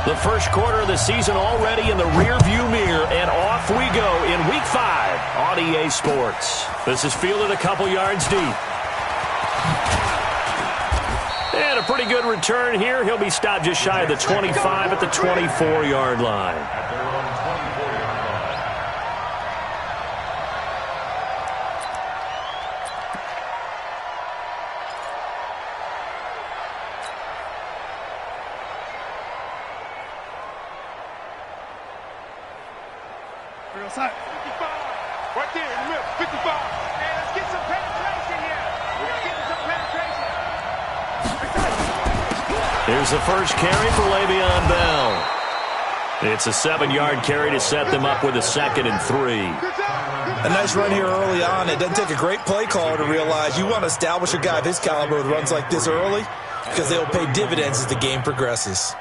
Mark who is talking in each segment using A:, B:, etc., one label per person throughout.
A: The first quarter of the season already in the rearview mirror, and off we go in Week 5 on EA Sports. This is fielded a couple yards deep. And a pretty good return here. He'll be stopped just shy of the 25 at the 24-yard line.
B: Right there in the middle, 55. Hey, let's get some penetration here. We're getting some penetration.
A: Here's the first carry for Le'Veon Bell. It's a 7-yard carry to set them up with a 2nd and 3.
C: A nice run here early on. It doesn't take a great play caller to realize you want to establish a guy of his caliber with runs like this early because they'll pay dividends as the game progresses.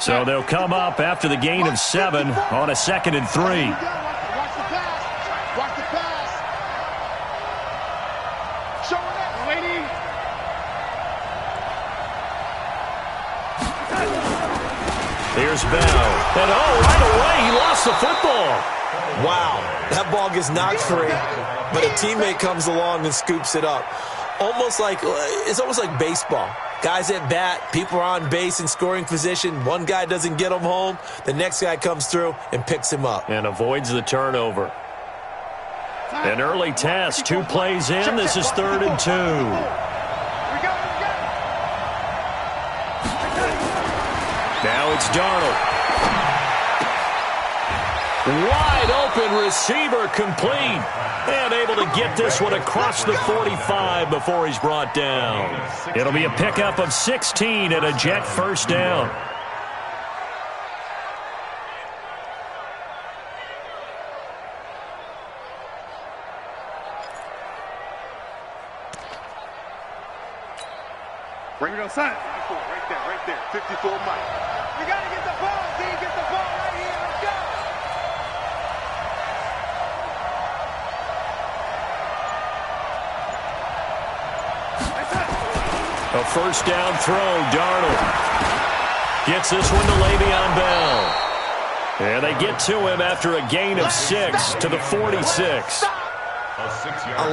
A: So they'll come up after the gain of 7 on a 2nd and 3. Here's Bell. And right away, he lost the football.
C: Wow, that ball gets knocked free, but a teammate comes along and scoops it up. It's almost like baseball. Guys at bat, people are on base in scoring position. One guy doesn't get him home. The next guy comes through and picks him up.
A: And avoids the turnover. An early test, 2 plays in. This is 3rd and 2. Now it's Darnold. Wide open receiver complete. And able to get this one across the 45 before he's brought down. It'll be a pickup of 16 and a Jet first down.
B: Bring it outside. 54, right there. 54 Mike. We got to get the ball, D. Get the ball right here. Let's go.
A: A first down throw, Darnold. Gets this one to Le'Veon Bell. And they get to him after a gain of 6 to the 46.
C: I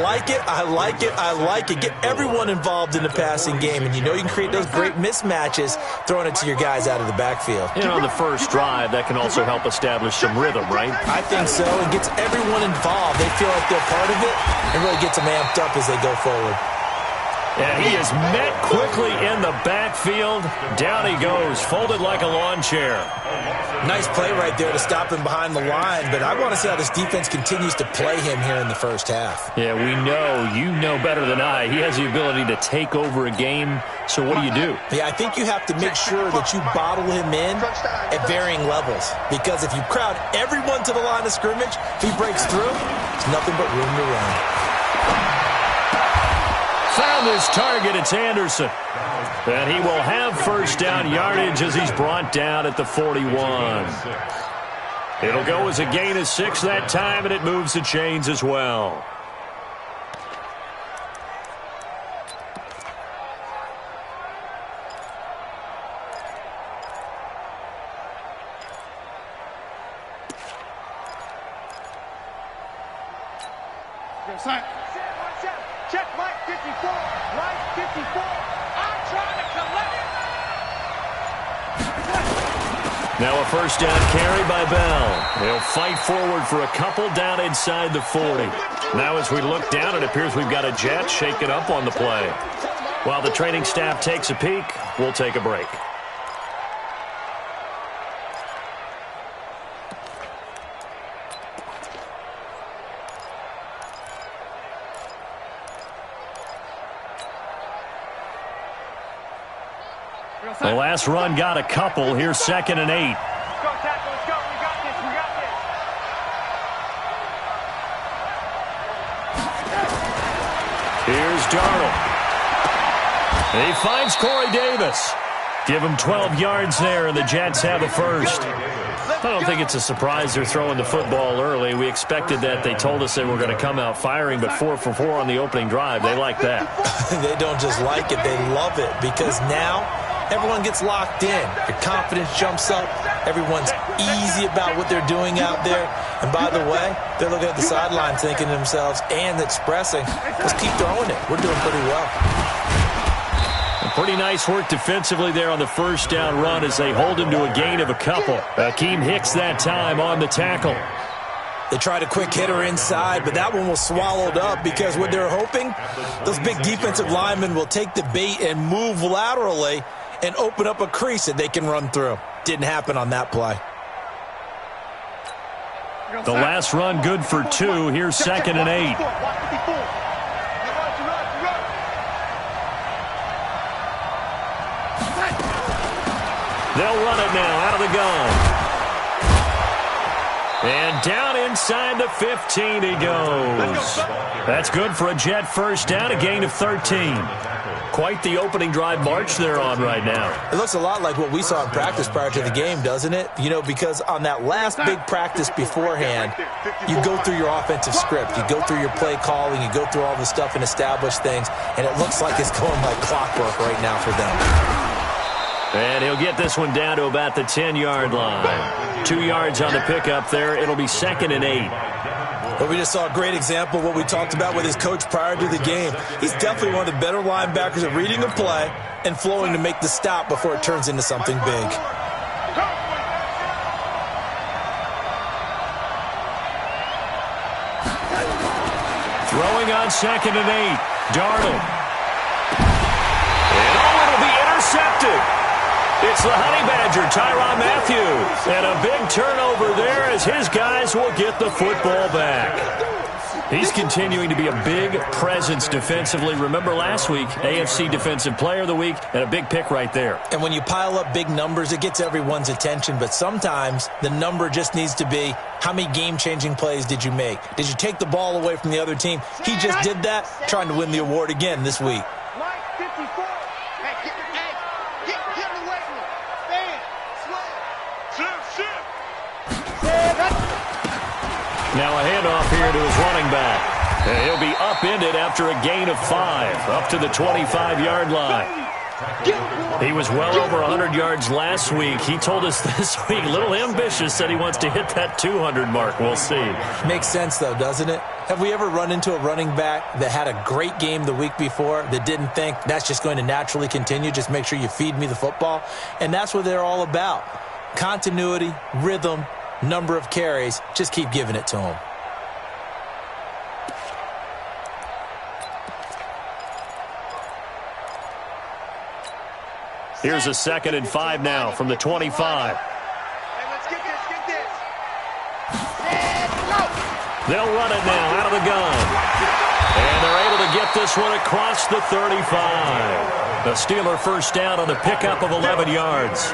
C: like it. Get everyone involved in the passing game, and you know you can create those great mismatches throwing it to your guys out of the backfield.
A: And on the first drive, that can also help establish some rhythm, right?
C: I think so. It gets everyone involved. They feel like they're part of it and really gets them amped up as they go forward.
A: And he is met quickly in the backfield. Down he goes, folded like a lawn chair.
C: Nice play right there to stop him behind the line, but I want to see how this defense continues to play him here in the first half.
A: Yeah, we know. You know better than I. He has the ability to take over a game, so what do?
C: Yeah, I think you have to make sure that you bottle him in at varying levels, because if you crowd everyone to the line of scrimmage, if he breaks through, there's nothing but room to run.
A: Found his target, it's Anderson. And he will have first down yardage as he's brought down at the 41. It'll go as a gain of 6 that time, and it moves the chains as well.
B: Check Mike 54. Mike 54. I'm trying to collect it.
A: Now a first down carry by Bell. He'll fight forward for a couple down inside the 40. Now as we look down, it appears we've got a Jet shaken up on the play. While the training staff takes a peek, we'll take a break. The last run got a couple. Here's 2nd and 8.
B: Let's go, tackle. Let's go. We got this. We got this.
A: Here's Darnold. He finds Corey Davis. Give him 12 yards there, and the Jets have a first. I don't think it's a surprise they're throwing the football early. We expected that. They told us they were going to come out firing, but 4 for 4 on the opening drive. They like that.
C: They don't just like it. They love it, because now everyone gets locked in. Your confidence jumps up. Everyone's easy about what they're doing out there. And by the way, they're looking at the sideline thinking to themselves and expressing, let's keep throwing it. We're doing pretty well.
A: Pretty nice work defensively there on the first down run as they hold him to a gain of a couple. Akeem Hicks that time on the tackle.
C: They tried a quick hitter inside, but that one was swallowed up because what they're hoping, those big defensive linemen will take the bait and move laterally and open up a crease that they can run through. Didn't happen on that play.
A: The last run good for 2. Here's 2nd and 8. They'll run it now out of the gun. And down inside the 15 he goes. That's good for a Jet first down, a gain of 13. Quite the opening drive march they're on right now.
C: It looks a lot like what we saw in practice prior to the game, doesn't it? You know, because on that last big practice beforehand, you go through your offensive script. You go through your play calling. You go through all the stuff and establish things. And it looks like it's going like clockwork right now for them.
A: And he'll get this one down to about the 10-yard line. 2 yards on the pickup there. It'll be 2nd and 8.
C: But we just saw a great example of what we talked about with his coach prior to the game. He's definitely one of the better linebackers at reading a play and flowing to make the stop before it turns into something big.
A: Throwing on 2nd and 8. Darnold. And it'll be intercepted. It's the Honey Badger, Tyrann Mathieu. And a big turnover there as his guys will get the football back. He's continuing to be a big presence defensively. Remember last week, AFC Defensive Player of the Week, and a big pick right there.
C: And when you pile up big numbers, it gets everyone's attention. But sometimes the number just needs to be, how many game-changing plays did you make? Did you take the ball away from the other team? He just did that, trying to win the award again this week.
A: Now a handoff here to his running back. And he'll be upended after a gain of 5, up to the 25-yard line. He was well over 100 yards last week. He told us this week, a little ambitious, said he wants to hit that 200 mark. We'll see.
C: Makes sense, though, doesn't it? Have we ever run into a running back that had a great game the week before that didn't think that's just going to naturally continue? Just make sure you feed me the football. And that's what they're all about. Continuity, rhythm, number of carries. Just keep giving it to him.
A: Here's a 2nd and 5 now from the 25. They'll run it now out of the gun. And they're able to get this one across the 35. The Steeler first down on the pickup of 11 yards.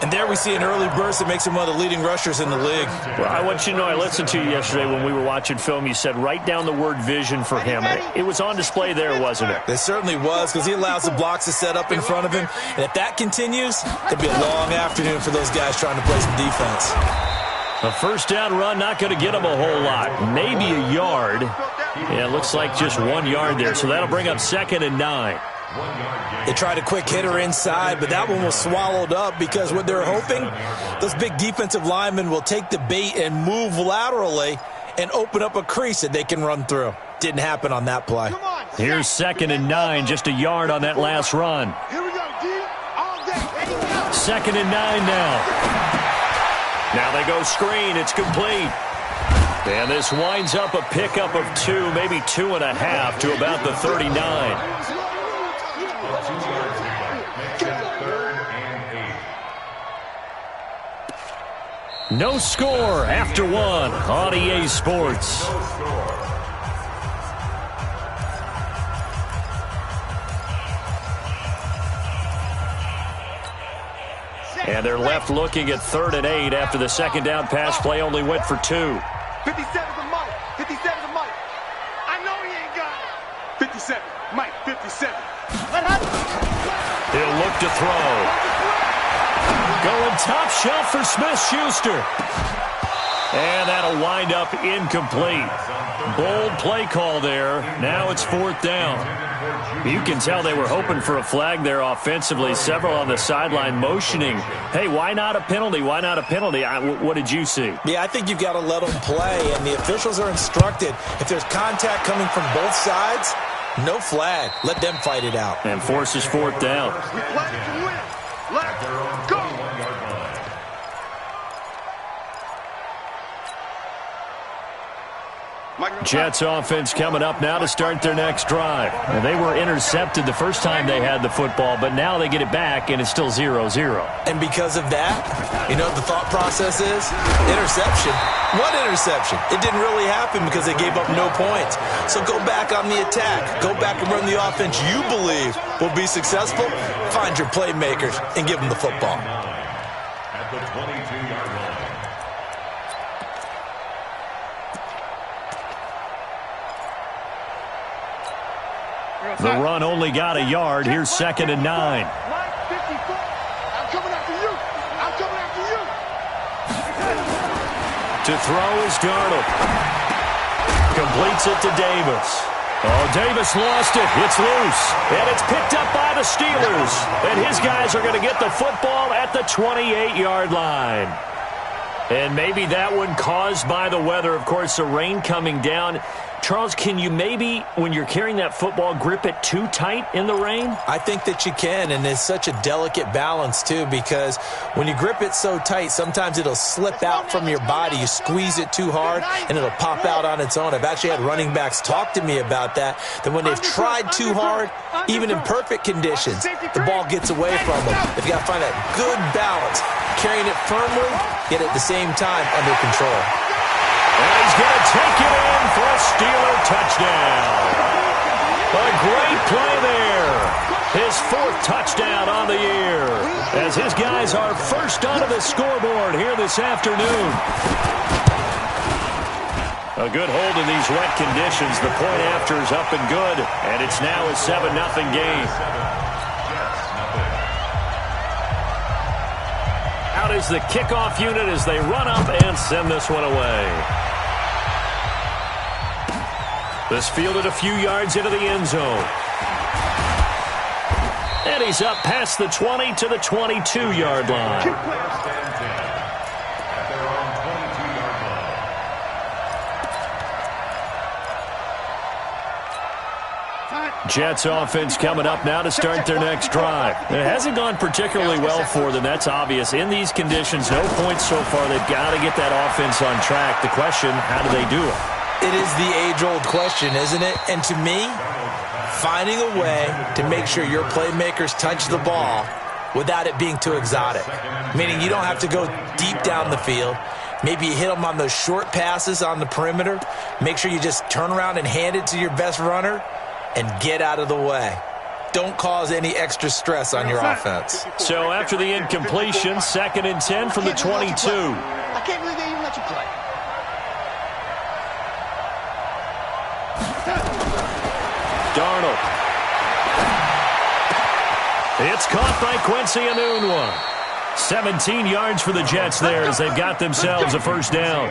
C: And there we see an early burst that makes him one of the leading rushers in the league.
A: Well, I want you to know, I listened to you yesterday when we were watching film. You said write down the word vision for him. It was on display there, wasn't it?
C: It certainly was, because he allows the blocks to set up in front of him. And if that continues, it'll be a long afternoon for those guys trying to play some defense.
A: A first down run, not going to get him a whole lot. Maybe a yard. Yeah, it looks like just 1 yard there. So that'll bring up 2nd and 9.
C: They tried a quick hitter inside, but that one was swallowed up because what they're hoping, those big defensive linemen will take the bait and move laterally and open up a crease that they can run through. Didn't happen on that play.
A: Here's 2nd and 9, just a yard on that last run.
B: Here we go, D. All day.
A: 2nd and 9 now. Now they go screen. It's complete. And this winds up a pickup of 2, maybe 2.5 to about the 39. No score after 1 on EA Sports. And they're left looking at 3rd and 8 after the second down pass play only went for 2.
B: 57's a Mike. 57's a Mike. I know he ain't got it. 57. Mike, 57.
A: He'll look to throw. Going top shelf for Smith-Schuster. And that'll wind up incomplete. Bold play call there. Now it's 4th down. You can tell they were hoping for a flag there offensively. Several on the sideline motioning, hey, why not a penalty? Why not a penalty? What did you see?
C: Yeah, I think you've got to let them play, and the officials are instructed. If there's contact coming from both sides, no flag. Let them fight it out.
A: And forces 4th down.
B: We play to win. Let's go.
A: Jets offense coming up now to start their next drive. And they were intercepted the first time they had the football, but now they get it back, and it's still 0-0.
C: And because of that, you know what the thought process is? Interception. What interception? It didn't really happen because they gave up no points. So go back on the attack. Go back and run the offense you believe will be successful. Find your playmakers and give them the football.
D: At the 22-yard line.
A: The run only got a yard. Here's 2nd and 9.
B: I'm coming after you. I'm coming after you.
A: To throw is Darnold. Completes it to Davis. Oh, Davis lost it. It's loose. And it's picked up by the Steelers. And his guys are going to get the football at the 28-yard line. And maybe that one caused by the weather. Of course, the rain coming down. Charles, can you maybe, when you're carrying that football, grip it too tight in the rain?
C: I think that you can, and it's such a delicate balance, too, because when you grip it so tight, sometimes it'll slip out from your body. You squeeze it too hard, and it'll pop out on its own. I've actually had running backs talk to me about that when they've tried too hard, even in perfect conditions, the ball gets away from them. They've got to find that good balance, carrying it firmly, yet at the same time under control.
A: And he's going to take it in for a Steeler touchdown. A great play there. His 4th touchdown on the year as his guys are first onto the scoreboard here this afternoon. A good hold in these wet conditions. The point after is up and good, and it's now a 7-0 game. Out is the kickoff unit as they run up and send this one away. This fielded a few yards into the end zone. And he's up past the 20 to the 22-yard line. Jets offense coming up now to start their next drive. It hasn't gone particularly well for them. That's obvious. In these conditions, no points so far. They've got to get that offense on track. The question, how do they do it?
C: It is the age-old question, isn't it? And to me, finding a way to make sure your playmakers touch the ball without it being too exotic. Meaning you don't have to go deep down the field. Maybe you hit them on those short passes on the perimeter. Make sure you just turn around and hand it to your best runner and get out of the way. Don't cause any extra stress on your offense.
A: So after the incompletion, 2nd and 10 from the 22.
B: I can't believe they even let you play.
A: Darnold. It's caught by Quincy Enunwa. 17 yards for the Jets there as they've got themselves a first down.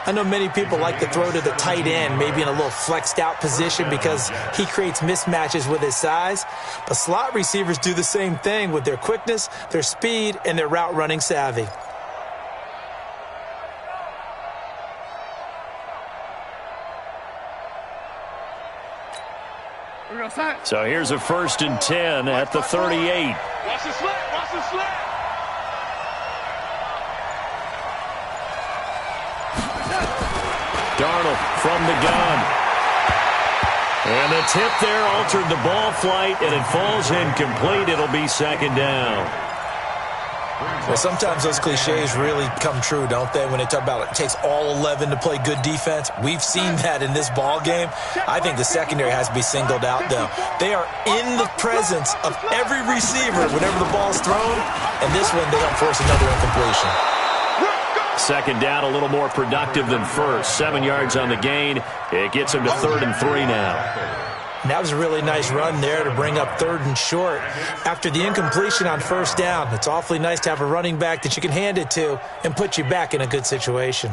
C: I know many people like to throw to the tight end, maybe in a little flexed out position because he creates mismatches with his size. But slot receivers do the same thing with their quickness, their speed, and their route running savvy.
A: So here's a 1st and 10 at the 38.
B: Watch the slant. Watch the slant.
A: Darnold from the gun. And the tip there altered the ball flight, and it falls incomplete. It'll be 2nd down.
C: Well, sometimes those cliches really come true, don't they? When they talk about it takes all 11 to play good defense. We've seen that in this ball game. I think the secondary has to be singled out, though. They are in the presence of every receiver whenever the ball's thrown, and this one they don't force another incompletion.
A: 2nd down, a little more productive than first. 7 yards on the gain. It gets him to 3rd and 3 now.
C: And that was a really nice run there to bring up 3rd and short. After the incompletion on 1st down, it's awfully nice to have a running back that you can hand it to and put you back in a good situation.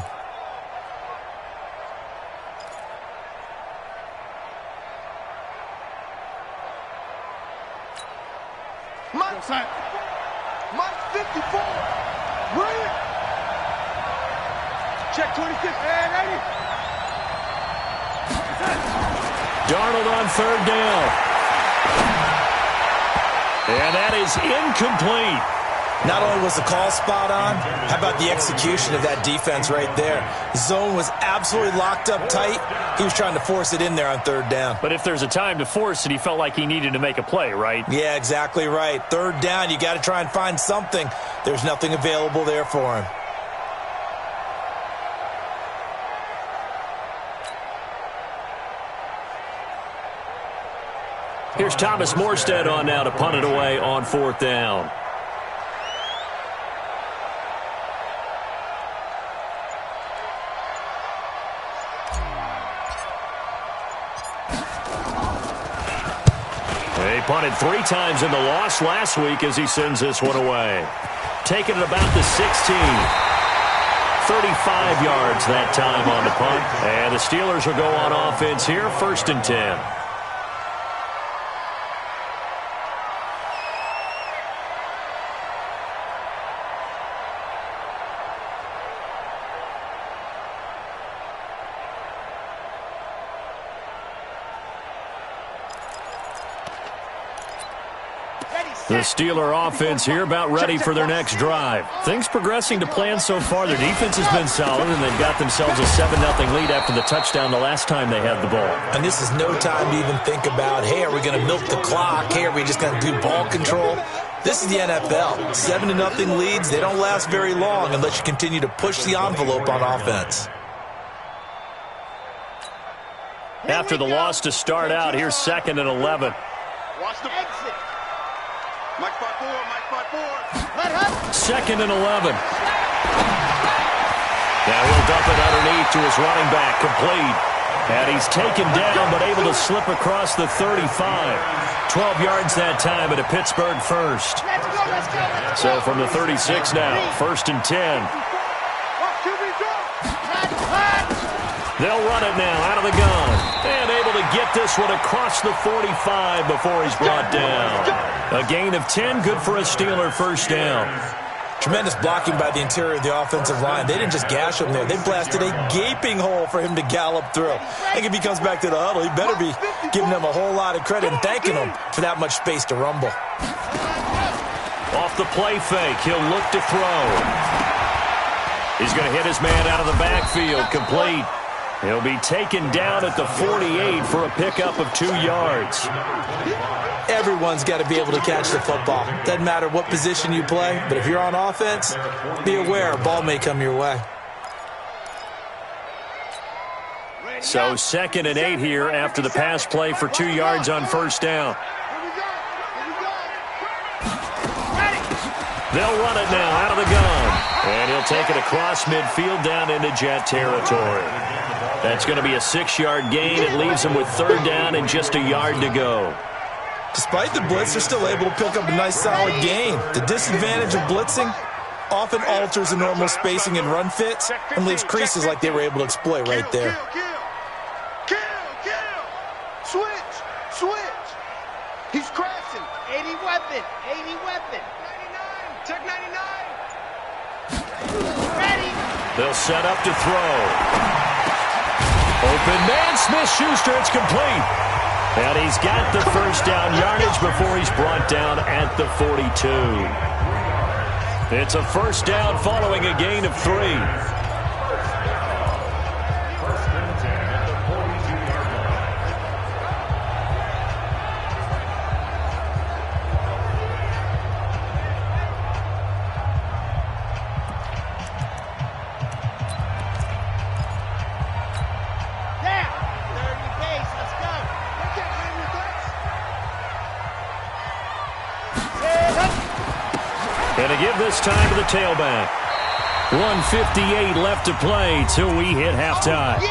B: Mike 54. Brilliant. Check 26. And 80.
A: Darnold on 3rd down. And that is incomplete.
C: Not only was the call spot on, how about the execution of that defense right there? The zone was absolutely locked up tight. He was trying to force it in there on 3rd down.
A: But if there's a time to force it, he felt like he needed to make a play, right?
C: Yeah, exactly right. 3rd down, you got to try and find something. There's nothing available there for him.
A: Here's Thomas Morstead on now to punt it away on 4th down. They punted 3 times in the loss last week as he sends this one away. Taking it about the 16. 35 yards that time on the punt. And the Steelers will go on offense here, 1st and 10. The Steeler offense here about ready for their next drive. Things progressing to plan so far. Their defense has been solid, and they've got themselves a 7-0 lead after the touchdown the last time they had the ball.
C: And this is no time to even think about, hey, are we going to milk the clock? Hey, are we just going to do ball control? This is the NFL. 7-0 leads, they don't last very long unless you continue to push the envelope on offense.
A: After the loss to start out, here's 2nd and 11.
B: Watch the exit. Mike 5-4, Mike 5-4.
A: 2nd and 11. Now he'll dump it underneath to his running back, complete. And he's taken down, but able to slip across the 35. 12 yards that time at a Pittsburgh first.
B: Let's go.
A: So from the 36 now, 1st and 10. They'll run it now out of the gun. And able to get this one across the 45 before he's brought down. A gain of 10, good for a Steeler 1st down.
C: Tremendous blocking by the interior of the offensive line. They didn't just gash him there. They blasted a gaping hole for him to gallop through. I think if he comes back to the huddle, he better be giving them a whole lot of credit and thanking them for that much space to rumble.
A: Off the play fake, he'll look to throw. He's going to hit his man out of the backfield, complete. He'll be taken down at the 48 for a pickup of 2 yards.
C: Everyone's got to be able to catch the football. Doesn't matter what position you play, but if you're on offense, be aware a ball may come your way.
A: So 2nd and 8 here after the pass play for 2 yards on 1st down. They'll run it now out of the gun. And he'll take it across midfield down into Jet territory. That's going to be a 6-yard gain. It leaves him with 3rd down and just a yard to go.
C: Despite the blitz, they're still able to pick up a nice solid gain. The disadvantage of blitzing often alters the normal spacing and run fits and leaves creases like they were able to exploit right there.
B: Kill. Switch. He's crashing. 80 weapon. 99. Check 99. Ready.
A: They'll set up to throw. Open man, Smith-Schuster, it's complete. And he's got the 1st down yardage before he's brought down at the 42. It's a 1st down following a gain of 3. And to give this time to the tailback. 1:58 left to play till we hit halftime.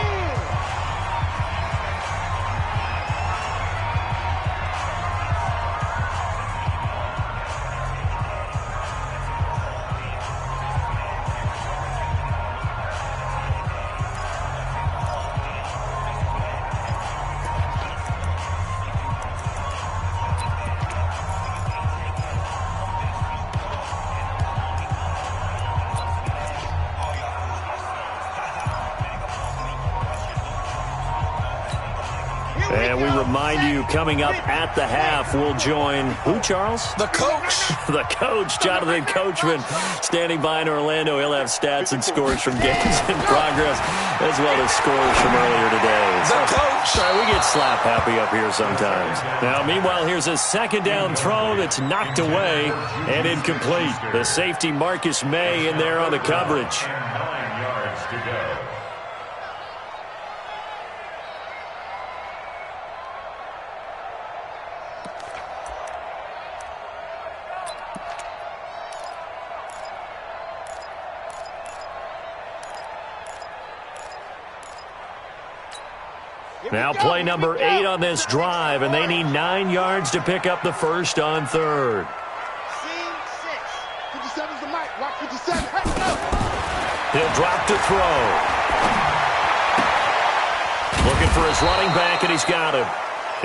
A: And we remind you, coming up at the half, we'll join who, Charles?
C: The coach.
A: The coach, Jonathan Coachman, standing by in Orlando. He'll have stats and scores from games in progress, as well as scores from earlier today.
C: The coach.
A: Sorry, we get slap happy up here sometimes. Now, meanwhile, here's a second down throw that's knocked away and incomplete. The safety, Marcus May, in there on the coverage.
D: 9 yards to go.
A: Now play number 8 on this drive, and they need 9 yards to pick up the first on third.
B: Scene 6. 57's the mic. Watch 57. Hey, go.
A: He'll drop to throw. Looking for his running back, and he's got him.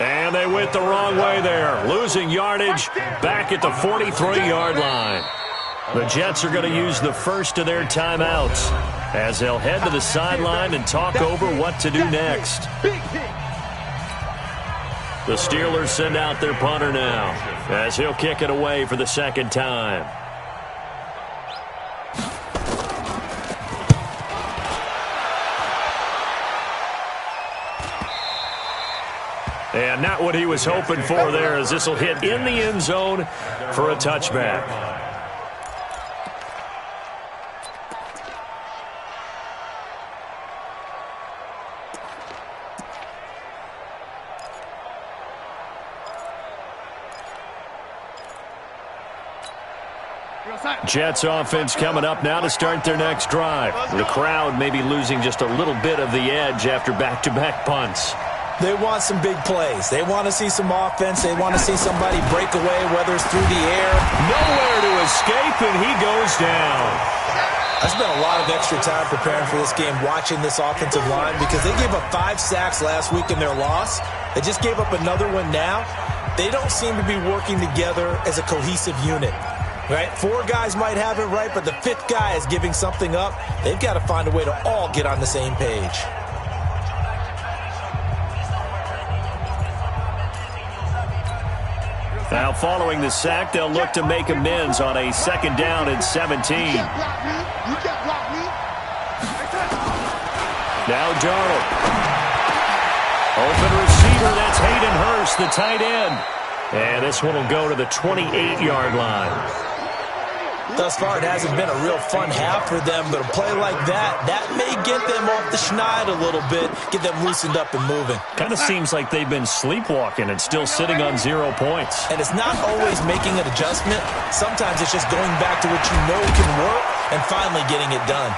A: And they went the wrong way there, losing yardage back at the 43-yard line. The Jets are going to use the first of their timeouts as they'll head to the sideline and talk over what to do next. The Steelers send out their punter now as he'll kick it away for the second time. And not what he was hoping for there, as this will hit in the end zone for a touchback. Jets offense coming up now to start their next drive. The crowd may be losing just a little bit of the edge after back-to-back punts.
C: They want some big plays. They want to see some offense. They want to see somebody break away, whether it's through the air.
A: Nowhere to escape, and he goes down.
C: I spent a lot of extra time preparing for this game, watching this offensive line, because they gave up 5 sacks last week in their loss. They just gave up another one now. They don't seem to be working together as a cohesive unit. Right? 4 guys might have it right, but the 5th guy is giving something up. They've got to find a way to all get on the same page.
A: Now, following the sack, they'll look to make amends on a second down and 17. Now Darnold. Open receiver, that's Hayden Hurst, the tight end. And this one will go to the 28-yard line.
C: Thus far, it hasn't been a real fun half for them, but a play like that may get them off the schneid a little bit, get them loosened up and moving.
A: Kind of seems like they've been sleepwalking and still sitting on 0 points.
C: And it's not always making an adjustment. Sometimes it's just going back to what you know can work and finally getting it done.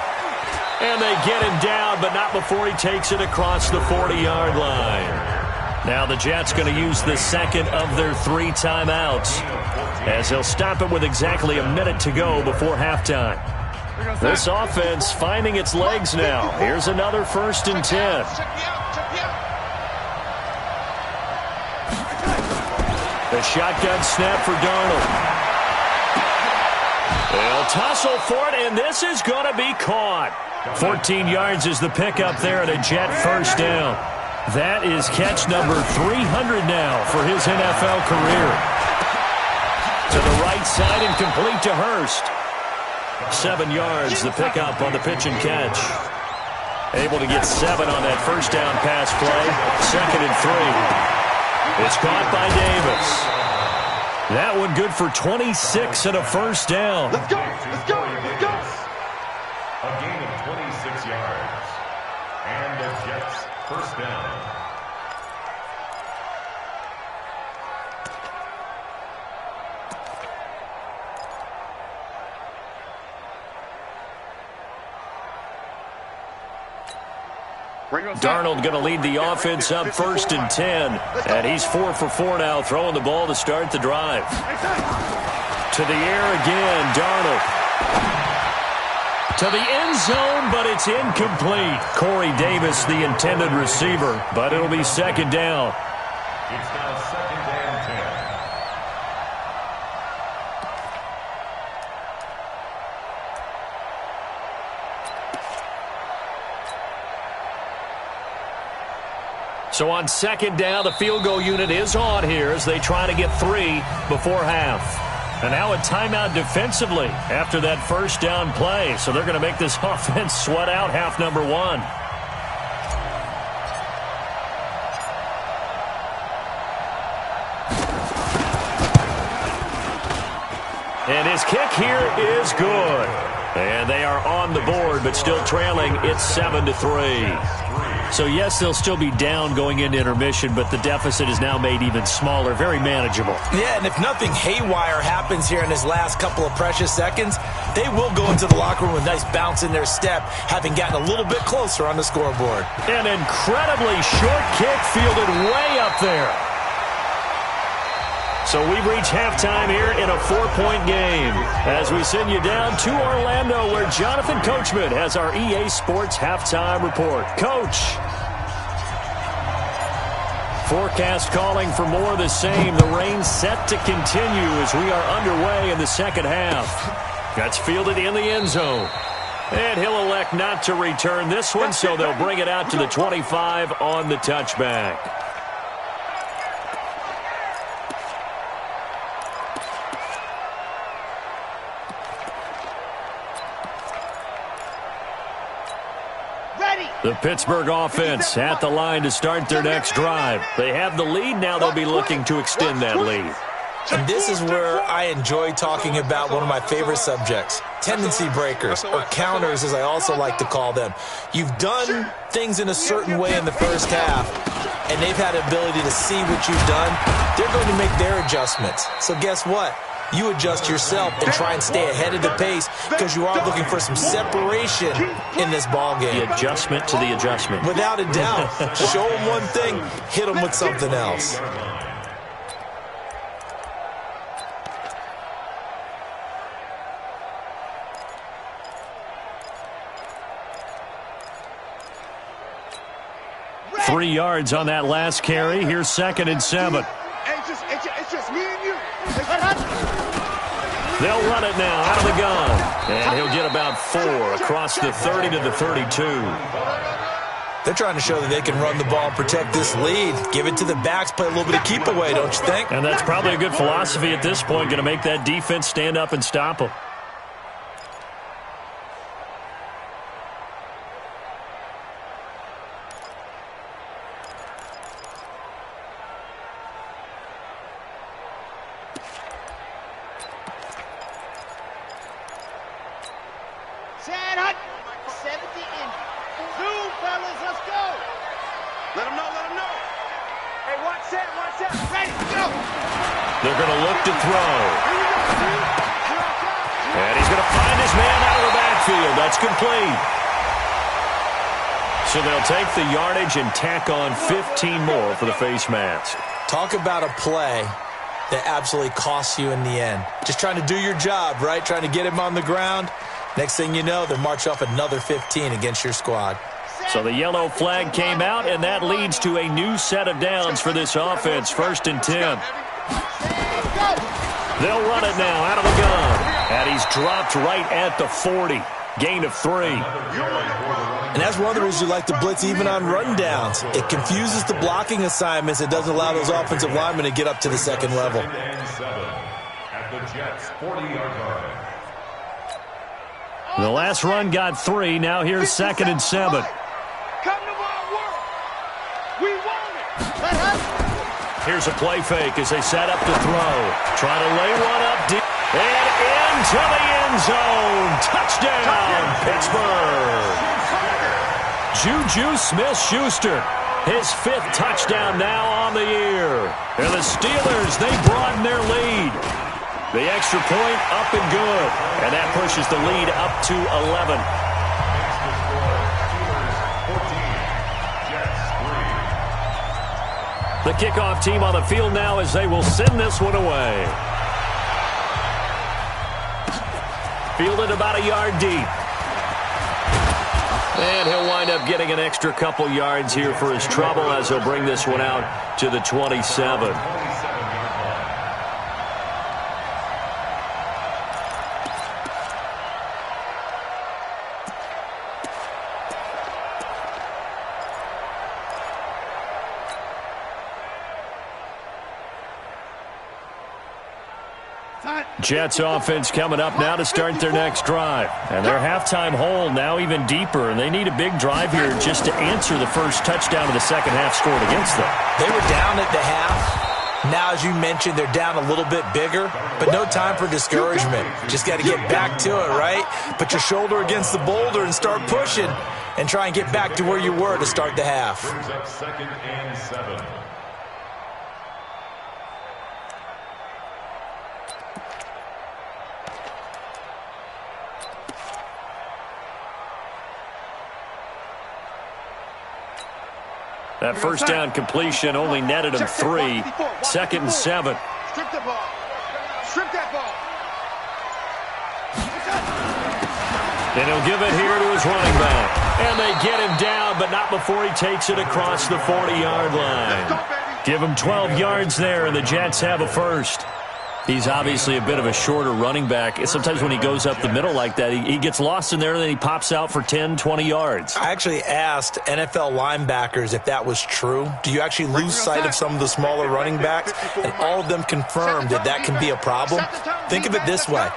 A: And they get him down, but not before he takes it across the 40-yard line. Now the Jets going to use the second of their 3 timeouts, as he'll stop it with exactly a minute to go before halftime. This offense finding its legs now. Here's another 1st and 10. The shotgun snap for Darnold. They'll tussle for it, and this is going to be caught. 14 yards is the pickup there, and a Jet first down. That is catch number 300 now for his NFL career. To the right side and complete to Hurst. 7 yards, the pickup on the pitch and catch. Able to get 7 on that first down pass play. 2nd and 3. It's caught by Davis. That one good for 26 and a first down.
B: Let's go, let's go, let's go.
D: A gain of 26 yards. And the Jets first down.
A: Darnold going to lead the offense up 1st and 10. And he's 4 for 4 now, throwing the ball to start the drive. To the air again, Darnold. To the end zone, but it's incomplete. Corey Davis, the intended receiver, but it'll be 2nd down.
D: It's now 2nd and 10.
A: So on second down, the field goal unit is on here as they try to get 3 before half. And now a timeout defensively after that first down play. So they're going to make this offense sweat out half number 1. And his kick here is good. And they are on the board, but still trailing. It's 7-3. So, yes, they'll still be down going into intermission, but the deficit is now made even smaller, very manageable.
C: Yeah, and if nothing haywire happens here in his last couple of precious seconds, they will go into the locker room with a nice bounce in their step, having gotten a little bit closer on the scoreboard.
A: An incredibly short kick fielded way up there. So we've reached halftime here in a 4-point game as we send you down to Orlando where Jonathan Coachman has our EA Sports halftime report. Coach. Forecast calling for more of the same. The rain set to continue as we are underway in the second half. That's fielded in the end zone. And he'll elect not to return this one, so they'll bring it out to the 25 on the touchback. The Pittsburgh offense at the line to start their next drive. They have the lead. Now they'll be looking to extend that lead.
C: And this is where I enjoy talking about one of my favorite subjects, tendency breakers, or counters as I also like to call them. You've done things in a certain way in the first half, and they've had the ability to see what you've done. They're going to make their adjustments. So guess what? You adjust yourself and try and stay ahead of the pace because you are looking for some separation in this ball game.
A: The adjustment to the adjustment.
C: Without a doubt. Show them one thing, hit them with something else.
A: Three yards on that last carry. Here's 2nd and 7.
B: It's just me and you.
A: They'll run it now out of the gun. And he'll get about 4 across the 30 to the 32.
C: They're trying to show that they can run the ball and protect this lead. Give it to the backs, play a little bit of keep away, don't you think?
A: And that's probably a good philosophy at this point, going to make that defense stand up and stop them. They're going to look to throw. And he's going to find his man out of the backfield. That's complete. So they'll take the yardage and tack on 15 more for the face mask.
C: Talk about a play that absolutely costs you in the end. Just trying to do your job, right? Trying to get him on the ground. Next thing you know, they'll march off another 15 against your squad.
A: So the yellow flag came out, and that leads to a new set of downs for this offense. 1st and 10. They'll run it now out of the gun. And he's dropped right at the 40. Gain of 3.
C: And that's one of the reasons you like to blitz even on rundowns. It confuses the blocking assignments. It doesn't allow those offensive linemen to get up to the second level.
D: At the Jets' 40-yard line.
A: The last run got 3. Now here's 2nd and 7.
B: Come to our world. We want it.
A: Here's a play fake as they set up to throw. Trying to lay one up deep. And into the end zone. Touchdown, Pittsburgh. Juju Smith-Schuster. His 5th touchdown now on the year. And the Steelers, they broaden their lead. The extra point up and good. And that pushes the lead up to 11. The kickoff team on the field now as they will send this one away. Fielded about a yard deep. And he'll wind up getting an extra couple yards here for his trouble as he'll bring this one out to the 27. Jets offense coming up now to start their next drive. And their halftime hole now even deeper, and they need a big drive here just to answer the first touchdown of the second half scored against them.
C: They were down at the half. Now, as you mentioned, they're down a little bit bigger, but no time for discouragement. Just got to get back to it, right? Put your shoulder against the boulder and start pushing and try and get back to where you were to start the half.
D: Brings up 2nd and 7.
A: That first down completion only netted him 3. 2nd and 7.
B: Strip the ball. Strip that ball.
A: And he'll give it here to his running back. And they get him down, but not before he takes it across the 40-yard line. Give him 12 yards there, and the Jets have a first. He's obviously a bit of a shorter running back. Sometimes when he goes up the middle like that, he gets lost in there, and then he pops out for 10, 20 yards.
C: I actually asked NFL linebackers if that was true. Do you actually lose sight of some of the smaller running backs? And all of them confirmed that that can be a problem. Think of it this way.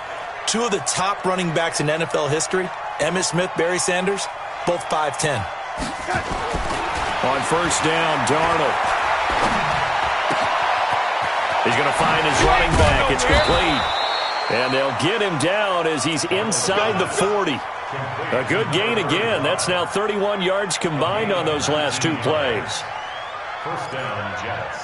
C: 2 of the top running backs in NFL history, Emmitt Smith, Barry Sanders, both 5'10".
A: On first down, Darnold. He's going to find his running back. It's complete. And they'll get him down as he's inside the 40. A good gain again. That's now 31 yards combined on those last 2 plays.
D: First down, Jets.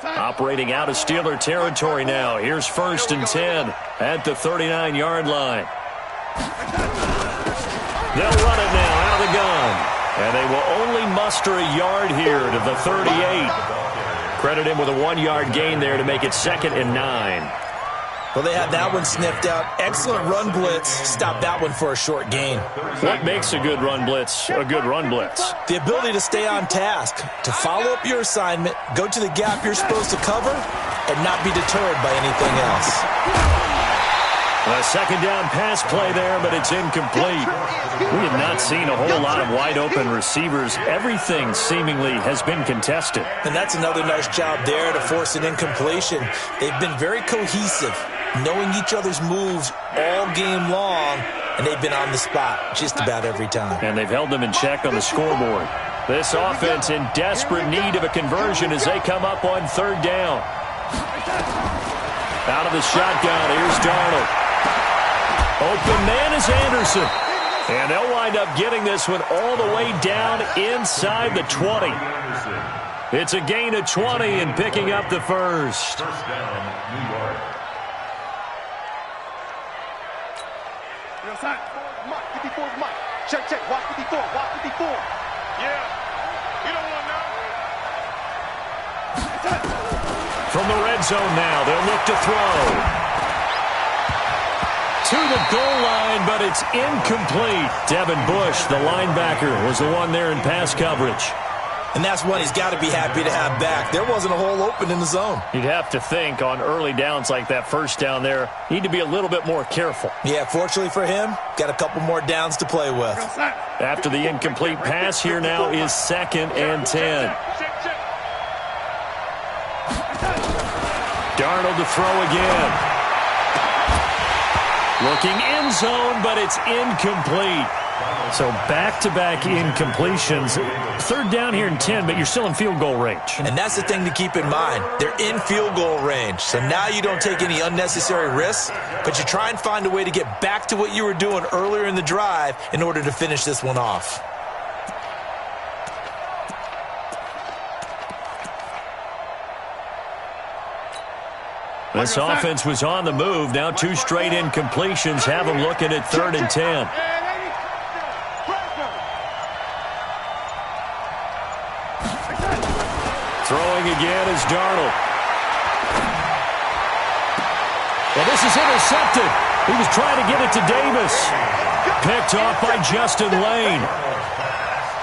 A: Operating out of Steeler territory now. Here's 1st and 10 at the 39-yard line. They'll run it now out of the gun. And they will only muster a yard here to the 38. Credit him with a 1-yard gain there to make it 2nd and 9.
C: Well, they had that one sniffed out. Excellent run blitz. Stop that one for a short gain.
A: What makes a good run blitz a good run blitz?
C: The ability to stay on task, to follow up your assignment, go to the gap you're supposed to cover, and not be deterred by anything else.
A: A second down pass play there, but it's incomplete. We have not seen a whole lot of wide-open receivers. Everything seemingly has been contested.
C: And that's another nice job there to force an incompletion. They've been very cohesive, knowing each other's moves all game long, and they've been on the spot just about every time.
A: And they've held them in check on the scoreboard. This offense in desperate need of a conversion as they come up on 3rd down. Out of the shotgun, here's Darnold. Open man is Anderson. And they'll wind up getting this one all the way down inside the 20. It's a gain of 20 and picking up the first.
D: First down, New York.
B: Mike, 54 is Mike. Check. Watch 54. Watch 54. Yeah. You don't want to know.
A: From the red zone now, they'll look to throw. To the goal line, but it's incomplete. Devin Bush, the linebacker, was the one there in pass coverage.
C: And that's one he's got to be happy to have back. There wasn't a hole open in the zone.
A: You'd have to think on early downs like that first down there, need to be a little bit more careful.
C: Yeah, fortunately for him, got a couple more downs to play with.
A: After the incomplete pass, here now is 2nd and 10. Darnold to throw again. Looking end zone, but it's incomplete. So back-to-back incompletions. 3rd down here in 10, but you're still in field goal range.
C: And that's the thing to keep in mind. They're in field goal range. So now you don't take any unnecessary risks, but you try and find a way to get back to what you were doing earlier in the drive in order to finish this one off.
A: This offense was on the move. Now 2 straight incompletions have them looking at 3rd and 10. Throwing again is Darnold. Well, this is intercepted. He was trying to get it to Davis. Picked off by Justin Lane.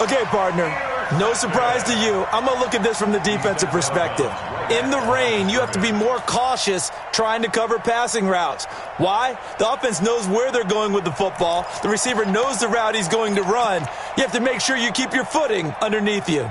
C: Okay, partner. No surprise to you. I'm going to look at this from the defensive perspective. In the rain, you have to be more cautious trying to cover passing routes. Why? The offense knows where they're going with the football. The receiver knows the route he's going to run. You have to make sure you keep your footing underneath you.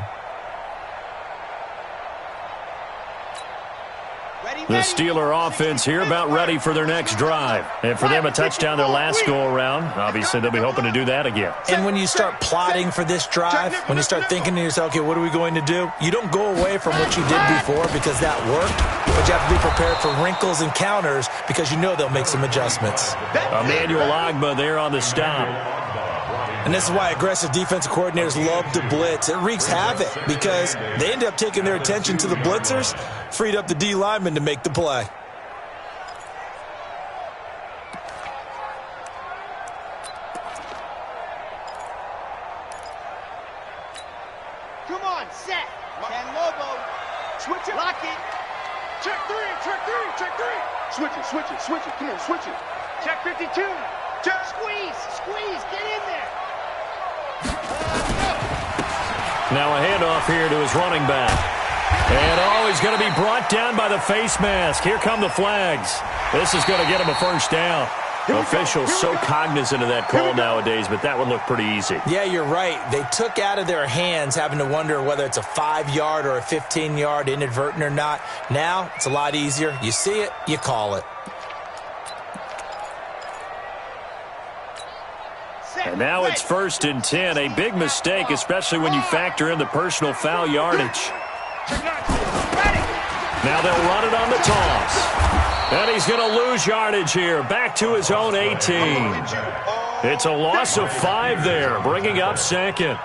A: The Steeler offense here about ready for their next drive. And for them, a touchdown their last go-around. Obviously, they'll be hoping to do that again.
C: And when you start plotting for this drive, when you start thinking to yourself, okay, what are we going to do? You don't go away from what you did before because that worked, but you have to be prepared for wrinkles and counters because you know they'll make some adjustments.
A: Emmanuel Ogbah there on the stop.
C: And this is why aggressive defensive coordinators love to blitz. It wreaks havoc because they end up taking their attention to the blitzers, freed up the D lineman to make the play.
B: Come on, set. Ken Lobo. Switch it. Lock it. Check three, check three, check three. Switch it, switch it, switch it. Come on, switch it. Check 52. Check. Squeeze, squeeze. Get in there.
A: Now a handoff here to his running back. And he's going to be brought down by the face mask. Here come the flags. This is going to get him a first down. Officials so cognizant of that call nowadays, but that would look pretty easy.
C: Yeah, you're right. They took out of their hands having to wonder whether it's a 5-yard or a 15-yard inadvertent or not. Now it's a lot easier. You see it, you call it.
A: And now it's 1st and 10. A big mistake, especially when you factor in the personal foul yardage. Now they'll run it on the toss. And he's going to lose yardage here. Back to his own 18. It's a loss of 5 there, bringing up 2nd.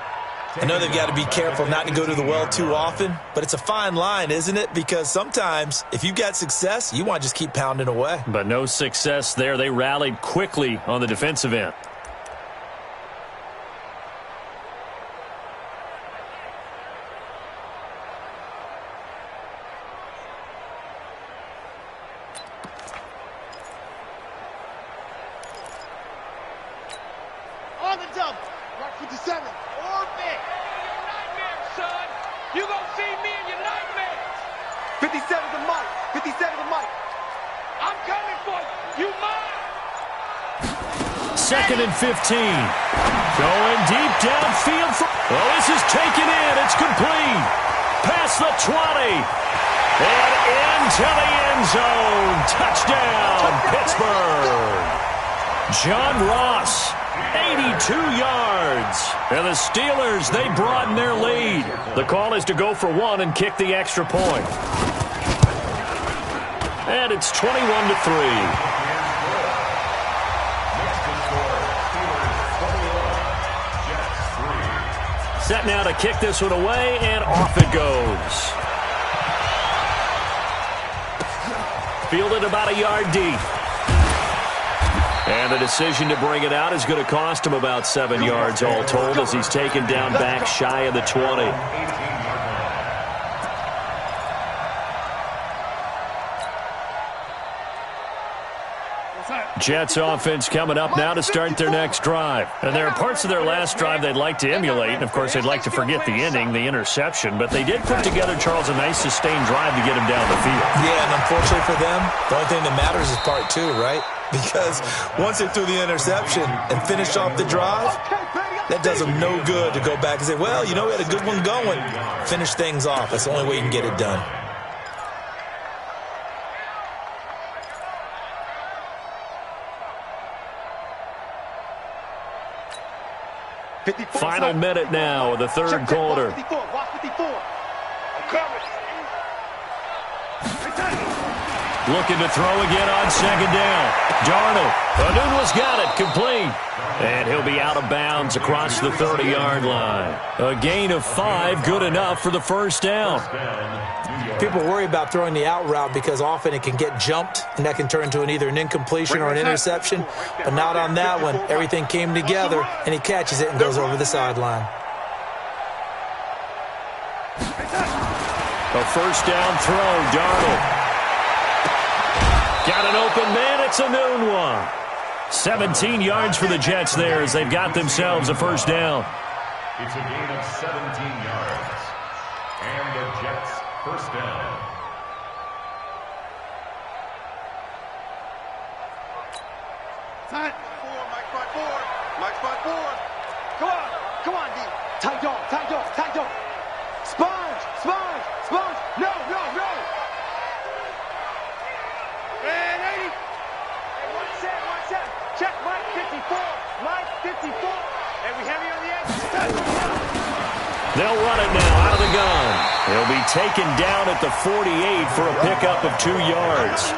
C: I know they've got to be careful not to go to the well too often, but it's a fine line, isn't it? Because sometimes if you've got success, you want to just keep pounding away.
A: But no success there. They rallied quickly on the defensive end.
B: On the double. Right 57. Orbit. Your nightmare, son. You gonna see me in your nightmares. 57 to Mike. 57 to Mike. I'm coming for you. You mine.
A: 2nd and 15. Going deep downfield. Well, this is taken in. It's complete. Past the 20. And into the end zone. Touchdown, Pittsburgh. John Ross. 82 yards. And the Steelers, they broaden their lead. The call is to go for 1 and kick the extra point. And it's 21-3. Set now to kick this one away, and off it goes. Fielded about a yard deep. And the decision to bring it out is going to cost him about 7 yards all told as he's taken down back shy of the 20. Jets offense coming up now to start their next drive. And there are parts of their last drive they'd like to emulate. And, of course, they'd like to forget the ending, the interception. But they did put together, Charles, a nice sustained drive to get him down the field.
C: Yeah, and unfortunately for them, the only thing that matters is part 2, right? Because once they threw the interception and finished off the drive, that does them no good to go back and say, well, you know, we had a good one going. Finish things off. That's the only way you can get it done.
A: Final minute now of the third quarter. Looking to throw again on 2nd down. Darnold. Anunwa's got it. Complete. And he'll be out of bounds across the 30-yard line. A gain of 5, good enough for the first down.
C: People worry about throwing the out route because often it can get jumped, and that can turn into either an incompletion or an interception. But not on that one. Everything came together, and he catches it and goes over the sideline.
A: A first down throw. Darnold. Got an open man. It's Anunwa. 17 yards for the Jets there as they've got themselves a first down.
D: It's a gain of 17 yards. And the Jets first down.
B: Tight. Mike front four. Mike front four. Come on, D. Tight dog, tight dog, tight dog. Sponge. No. And 80. Hey, one set. Check Mike 54. Mike 54. And we heavy on the edge.
A: They'll run it now out of the gun. He'll be taken down at the 48 for a pickup of 2 yards.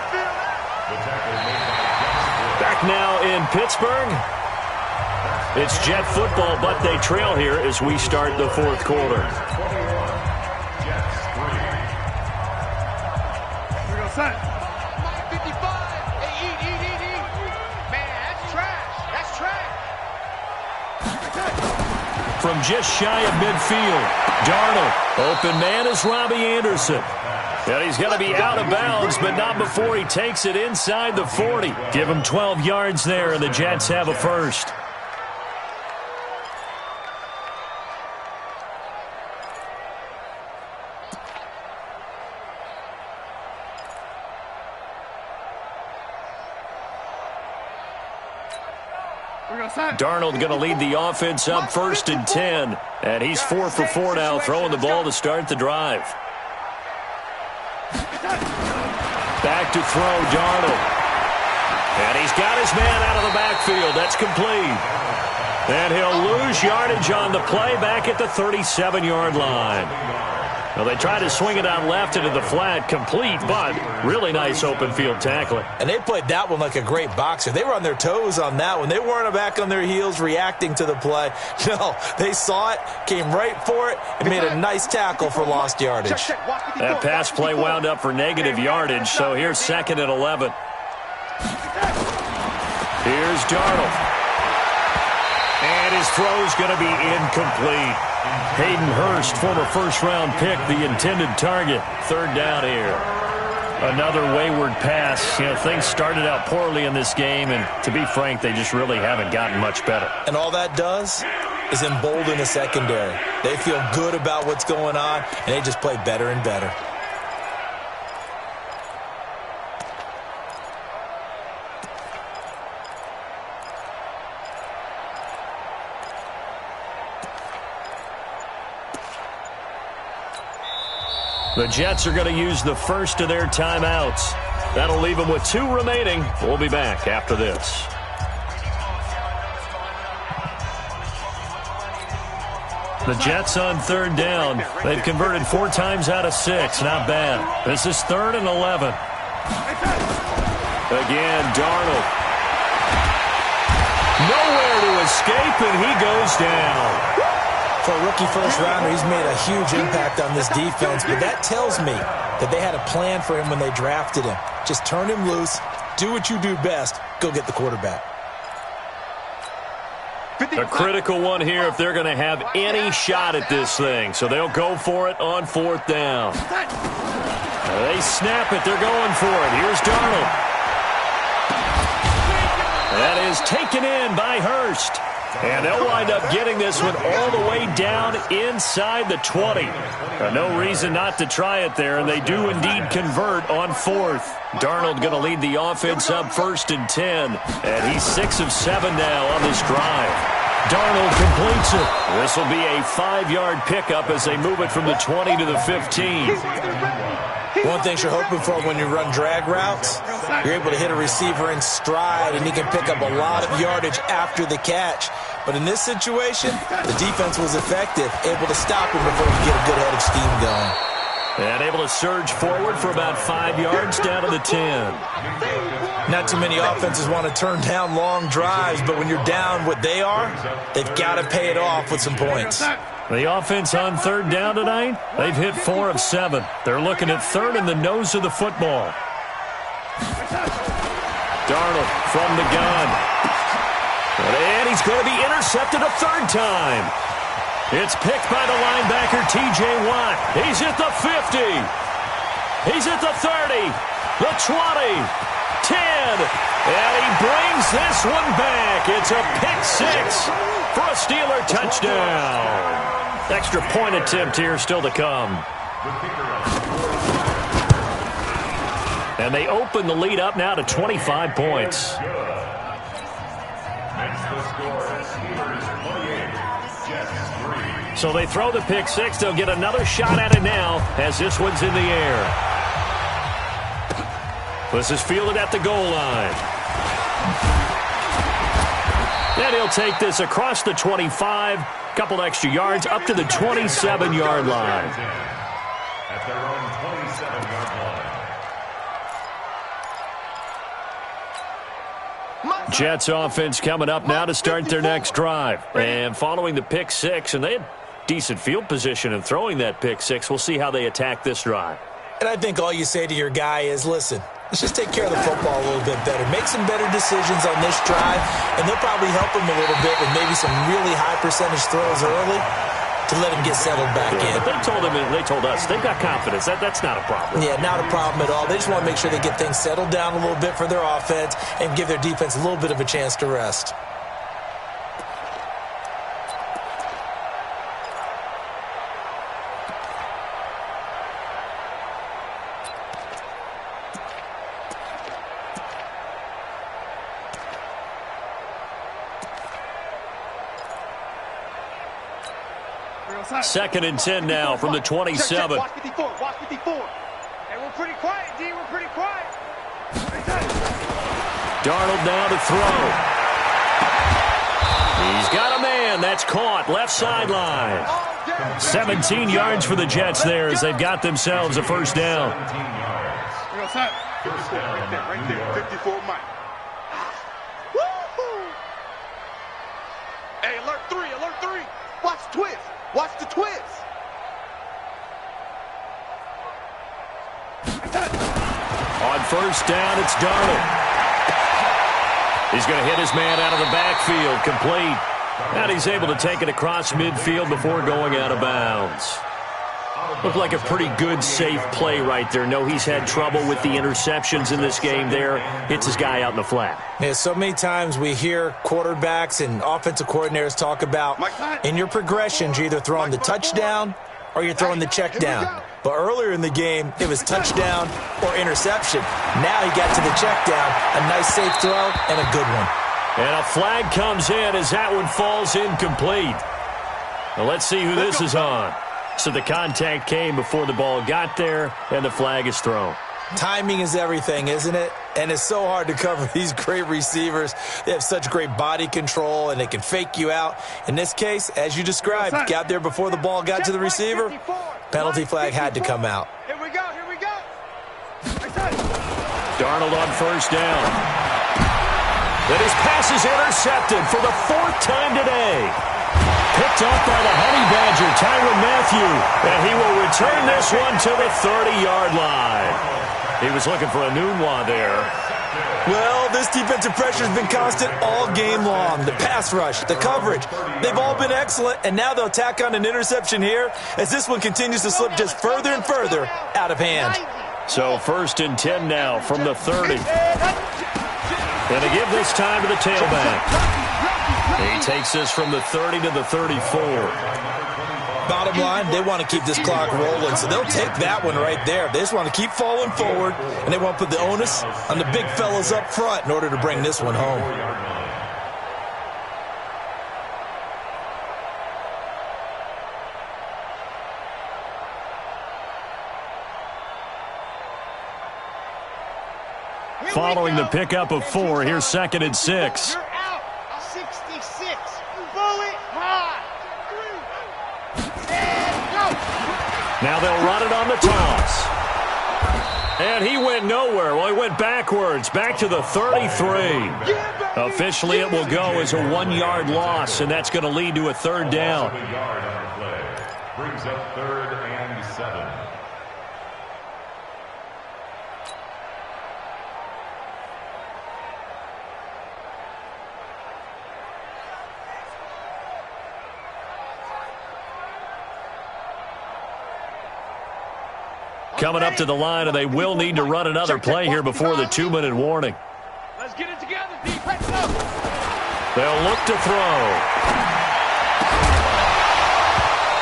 A: Back now in Pittsburgh. It's Jet football, but they trail here as we start the fourth quarter.
B: Here we go, son. Mike 55. Hey, eat. Man, that's trash.
A: From just shy of midfield, Darnold. Open man is Robbie Anderson. And he's going to be out of bounds, but not before he takes it inside the 40. Give him 12 yards there, and the Jets have a first. Darnold going to lead the offense up 1st and 10. And he's 4 for 4 now, throwing the ball to start the drive. Back to throw, Darnold. And he's got his man out of the backfield. That's complete. And he'll lose yardage on the play back at the 37-yard line. Well, they tried to swing it out left into the flat, complete, but really nice open field tackling.
C: And they played that one like a great boxer. They were on their toes on that one. They weren't back on their heels reacting to the play. No, they saw it, came right for it, and made a nice tackle for lost yardage.
A: That pass play wound up for negative yardage, so here's 2nd and 11. Here's Darnold. And his throw's going to be incomplete. Hayden Hurst, former first-round pick, the intended target. 3rd down here. Another wayward pass. You know, things started out poorly in this game, and to be frank, they just really haven't gotten much better.
C: And all that does is embolden the secondary. They feel good about what's going on, and they just play better and better.
A: The Jets are going to use the first of their timeouts. That'll leave them with 2 remaining. We'll be back after this. The Jets on 3rd down. They've converted 4 times out of 6. Not bad. This is 3rd and 11. Again, Darnold. Nowhere to escape, and he goes down.
C: For a rookie first-rounder, he's made a huge impact on this defense, but that tells me that they had a plan for him when they drafted him. Just turn him loose, do what you do best, go get the quarterback.
A: A critical one here if they're going to have any shot at this thing, so they'll go for it on 4th down. They snap it, they're going for it. Here's Darnold. That is taken in by Hurst. And they'll wind up getting this one all the way down inside the 20. No reason not to try it there, and they do indeed convert on 4th. Darnold going to lead the offense up 1st and 10. And he's 6 of 7 now on this drive. Darnold completes it. This will be a 5-yard pickup as they move it from the 20 to the 15.
C: One thing you're hoping for when you run drag routes, you're able to hit a receiver in stride, and he can pick up a lot of yardage after the catch. But in this situation, the defense was effective, able to stop him before he get a good head of steam going.
A: And able to surge forward for about 5 yards down to the 10.
C: Not too many offenses want to turn down long drives, but when you're down what they are, they've got to pay it off with some points.
A: The offense on 3rd down tonight, they've hit 4 of 7. They're looking at 3rd in the nose of the football. Darnold from the gun. And he's going to be intercepted a 3rd time. It's picked by the linebacker, T.J. Watt. He's at the 50. He's at the 30, the 20, 10, And he brings this one back. It's a pick six for a Steeler touchdown. Extra point attempt here still to come. And they open the lead up now to 25 points. So they throw the pick six. They'll get another shot at it now as this one's in the air. This is fielded at the goal line. And he'll take this across the 25, couple extra yards, up to the 27-yard line.
D: At their own 27-yard line.
A: Jets offense coming up now to start their next drive. And following the pick six, and they had decent field position in throwing that pick six. We'll see how they attack this drive.
C: And I think all you say to your guy is, listen, let's just take care of the football a little bit better. Make some better decisions on this drive, and they'll probably help him a little bit with maybe some really high percentage throws early to let him get settled back in.
A: But they told us they've got confidence. That's not a problem.
C: Yeah, not a problem at all. They just want to make sure they get things settled down a little bit for their offense and give their defense a little bit of a chance to rest.
A: Second and 10 now from the 27.
B: Watch 54. Watch 54. Hey, we're pretty quiet, D. We're pretty quiet.
A: Darnold now to throw. He's got a man. That's caught. Left sideline. 17 yards for the Jets there as they've got themselves a first down.
D: 17 yards. First down,
B: right there. 54 Mike. Woo-hoo. Hey, alert 3. Alert 3. Watch twist. Watch the twist.
A: On first down, it's Darnold. He's going to hit his man out of the backfield, complete. And he's able to take it across midfield before going out of bounds. Looked like a pretty good, safe play right there. No, he's had trouble with the interceptions in this game there. Hits his guy out in the flat.
C: Yeah, so many times we hear quarterbacks and offensive coordinators talk about in your progressions, you're either throwing the touchdown or you're throwing the check down. But earlier in the game, it was touchdown or interception. Now he got to the check down, a nice safe throw, and a good one.
A: And a flag comes in as that one falls incomplete. Now let's see who this is on. So the contact came before the ball got there, and the flag is thrown.
C: Timing is everything, isn't it? And it's so hard to cover these great receivers. They have such great body control, and they can fake you out. In this case, as you described, got there before the ball got to the receiver. Penalty flag had to come out.
B: Here we go. Here we go.
A: Darnold on first down. Then his pass is intercepted for the fourth time today. Picked up by the Honey Badger, Tyrann Mathieu. And he will return this one to the 30-yard line. He was looking for a Nunwa there.
C: Well, this defensive pressure has been constant all game long. The pass rush, the coverage, they've all been excellent. And now they'll tack on an interception here as this one continues to slip just further and further out of hand.
A: So first and 10 now from the 30. And to give this time to the tailback. He takes this from the 30 to the 34.
C: Bottom line, they want to keep this clock rolling, so they'll take that one right there. They just want to keep falling forward, and they want to put the onus on the big fellas up front in order to bring this one home.
A: Following the pickup of 4, here's second and 6.
B: You're out. 66. Bullet high. And go.
A: Now they'll run it on the toss. And he went nowhere. Well, he went backwards, back to the 33. Officially, it will go as a 1-yard loss, and that's going to lead to a third down.
D: a yard on the play. Brings up 3rd and 7.
A: Coming up to the line, and they will need to run another play here before the 2-minute warning.
B: Let's Let's get it together, D. Let's go.
A: They'll look to throw.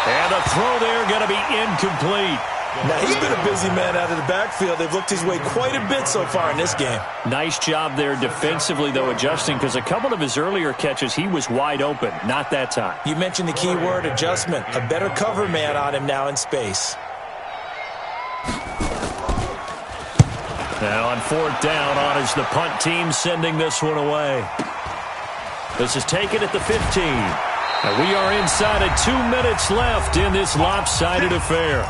A: And the throw there going to be incomplete.
C: Now, he's been a busy man out of the backfield. They've looked his way quite a bit so far in this game.
A: Nice job there defensively, though, adjusting, because a couple of his earlier catches, he was wide open. Not that time.
C: You mentioned the key word, adjustment. A better cover man on him now in space.
A: Now on 4th down, on is the punt team sending this one away. This is taken at the 15. And we are inside of 2 minutes left in this lopsided affair.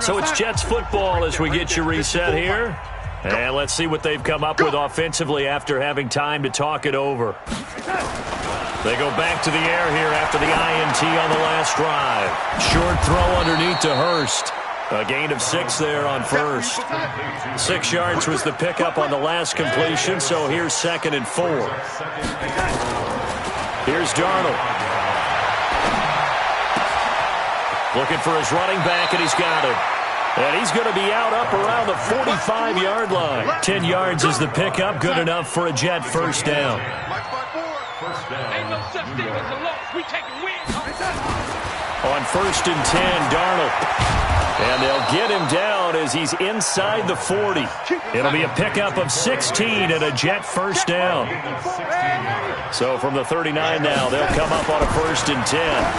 A: So it's Jets football as we get you reset here. And let's see what they've come up with offensively after having time to talk it over. They go back to the air here after the INT on the last drive. Short throw underneath to Hurst. A gain of 6 there on first. 6 yards was the pickup on the last completion, so here's 2nd and 4. Here's Darnold. Looking for his running back, and he's got him. And he's going to be out up around the 45-yard line. 10 yards is the pickup, good enough for a Jet first down.
B: Ain't no such thing as a loss. We taking wins.
A: On 1st and 10, Darnold. And they'll get him down as he's inside the 40. It'll be a pickup of 16 and a Jet first down. So from the 39 now, they'll come up on a 1st and 10.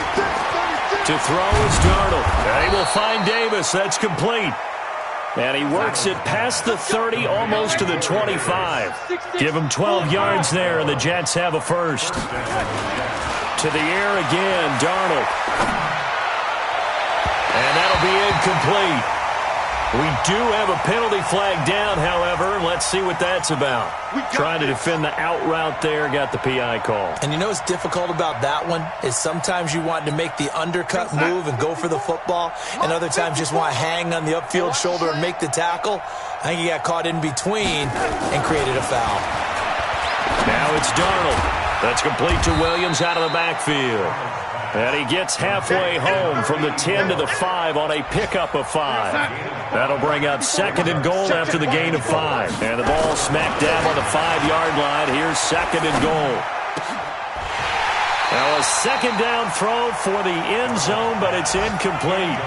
A: To throw is Darnold. And he will find Davis. That's complete. And he works it past the 30, almost to the 25. Give him 12 yards there, and the Jets have a first. To the air again, Darnold. And that'll be incomplete. We do have a penalty flag down, however. Let's see what that's about. Trying to defend the out route there, got the PI call.
C: And you know what's difficult about that one is sometimes you want to make the undercut move and go for the football, and other times just want to hang on the upfield shoulder and make the tackle. I think he got caught in between and created a foul.
A: Now it's Darnold. That's complete to Williams out of the backfield. And he gets halfway home from the 10 to the 5 on a pickup of 5. That'll bring up 2nd and goal after the gain of 5. And the ball smacked down on the 5-yard line. Here's 2nd and goal. Now a 2nd down throw for the end zone, but it's incomplete.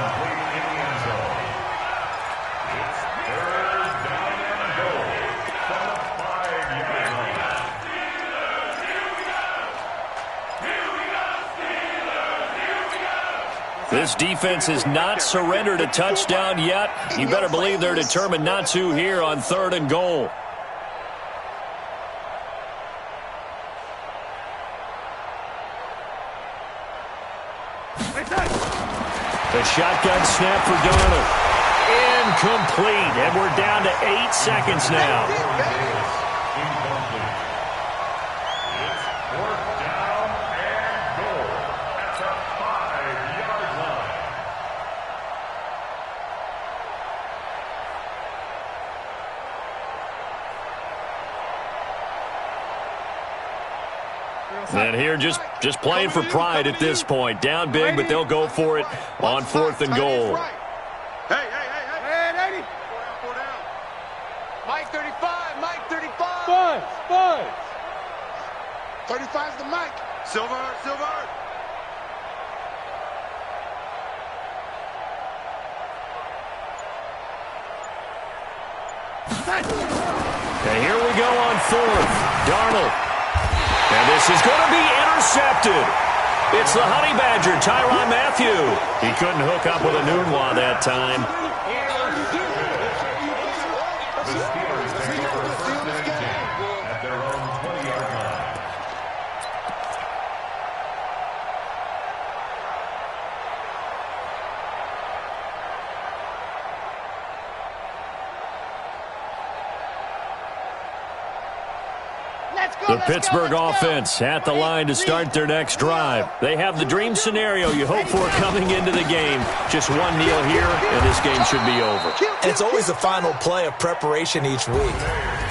A: This defense has not surrendered a touchdown yet. You better believe they're determined not to here on 3rd and goal. The shotgun snap for Darnold. Incomplete, and we're down to 8 seconds now. And here just playing for pride at this point. Down big, but they'll go for it on 4th and goal.
B: Hey, 80. 4 down. Mike 35, Mike 35. Five. 35's the Mike. Silver.
A: And here we go on 4th. Darnold. And this is going to be intercepted. It's the Honey Badger, Tyrann Mathieu. He couldn't hook up with a Nunwa that time.
D: At their own 20-yard line.
A: The Pittsburgh offense at the line to start their next drive. They have the dream scenario you hope for coming into the game. Just one kneel here, and this game should be over.
C: And it's always the final play of preparation each week.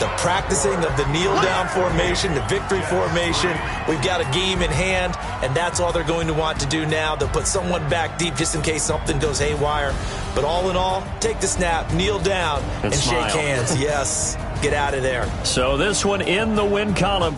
C: The practicing of the kneel-down formation, the victory formation. We've got a game in hand, and that's all they're going to want to do now. They'll put someone back deep just in case something goes haywire. But all in all, take the snap, kneel down, and shake hands. Yes, get out of there.
A: So this one in the win column.